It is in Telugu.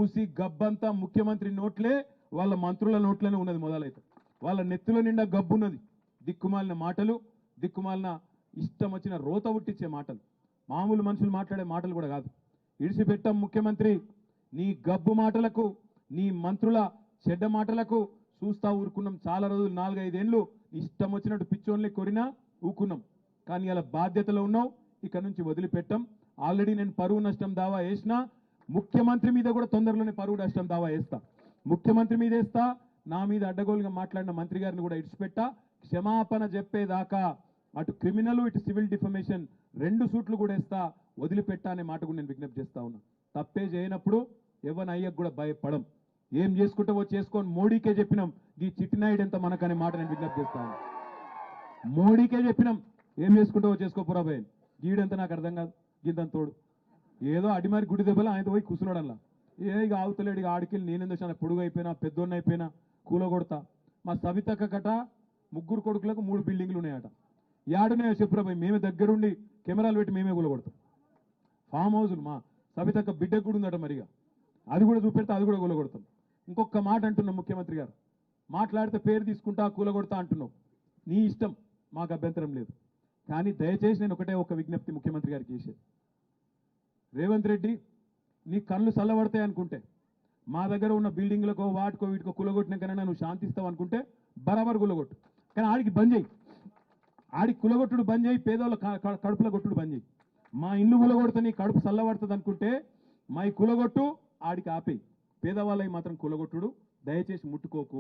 మూసి గబ్బంతా ముఖ్యమంత్రి నోట్లే వాళ్ళ మంత్రుల నోట్లోనే ఉన్నది. మొదలైతే వాళ్ళ నెత్తుల నిండా గబ్బున్నది. దిక్కుమాలిన మాటలు, దిక్కుమాలిన ఇష్టం వచ్చిన రోత ఉట్టించే మాటలు, మామూలు మనుషులు మాట్లాడే మాటలు కూడా కాదు. ఇడిసిపెట్టాం ముఖ్యమంత్రి, నీ గబ్బు మాటలకు, నీ మంత్రుల చెడ్డ మాటలకు చూస్తా ఊరుకున్నాం. చాలా రోజులు 4-5 ఏళ్ళు ఇష్టం వచ్చినట్టు పిచ్చోన్లే కొరినా ఊకున్నాం. కానీ ఇలా బాధ్యతలో ఉన్నావు, ఇక్కడ నుంచి వదిలిపెట్టాం. ఆల్రెడీ నేను పరువు నష్టం దావా వేసినా, ముఖ్యమంత్రి మీద కూడా తొందరలోనే పరువు నష్టం దావా వేస్తా. ముఖ్యమంత్రి మీద వేస్తా, నా మీద అడ్డగోలుగా మాట్లాడిన మంత్రి గారిని కూడా ఇడిచిపెట్టా. క్షమాపణ చెప్పేదాకా అటు క్రిమినల్ ఇటు సివిల్ డిఫమేషన్ 2 సూట్లు కూడా వేస్తా, వదిలిపెట్టా అనే మాట కూడా నేను విజ్ఞప్తి చేస్తా ఉన్నా. తప్పే చేయనప్పుడు ఎవరిని అయ్యకు కూడా భయపడం. ఏం చేసుకుంటావో చేసుకొని మోడీకే చెప్పినాం ఈ చిట్టినాయుడు ఎంత మనకనే మాట నేను విజ్ఞప్తి చేస్తాను. మోడీకే చెప్పినాం ఏం చేసుకుంటావో చేసుకోపోరా భయ, గీడంతా నాకు అర్థం కాదు. గింతంత తోడు ఏదో అడిమారి గుడి దెబ్బలు ఆయనతో పోయి కూర్చున్నాడల్లా. ఇక ఆవుతలేడు, ఇక ఆడికెళ్ళి నేనెందుకు పొడుగు అయిపోయినా పెద్దోన్న అయిపోయినా కూలగొడతా. మా సవితక్క కట 3 కొడుకులకు 3 బిల్డింగ్లు ఉన్నాయట. యాడున్నాయో చెప్పురా భయ్, మేమే దగ్గరుండి కెమెరాలు పెట్టి మేమే కూలగొడతాం. ఫామ్ హౌజులు మా సవితక్క బిడ్డకు కూడా ఉందట, మరిగా అది కూడా చూపెడితే అది కూడా కూలగొడతాం. ఇంకొక మాట అంటున్నాం, ముఖ్యమంత్రి గారు మాట్లాడితే పేరు తీసుకుంటా కూలగొడతా అంటున్నావు, నీ ఇష్టం, మాకు అభ్యంతరం లేదు. కానీ దయచేసి నేను ఒక విజ్ఞప్తి ముఖ్యమంత్రి గారికి చేసేది, రేవంత్ రెడ్డి నీ కళ్ళు చల్లబడతాయి అనుకుంటే, మా దగ్గర ఉన్న బిల్డింగ్లకో వాటికో వీటికో కులగొట్టినాకైనా నువ్వు శాంతిస్తావు అనుకుంటే బరాబర్ కులగొట్టు. కానీ ఆడికి బంద్ చేయి, ఆడికి కులగొట్టుడు బంద్ చేయి, పేదోళ్ళ కడుపుల కొట్టుడు బంద్ చేయి. మా ఇల్లు కులగొడితే నీ కడుపు చల్లబడుతుంది అనుకుంటే మా కులగొట్టు, ఆడికి ఆపేయి. పేదవాళ్ళకి మాత్రం కులగొట్టుడు దయచేసి ముట్టుకోకు.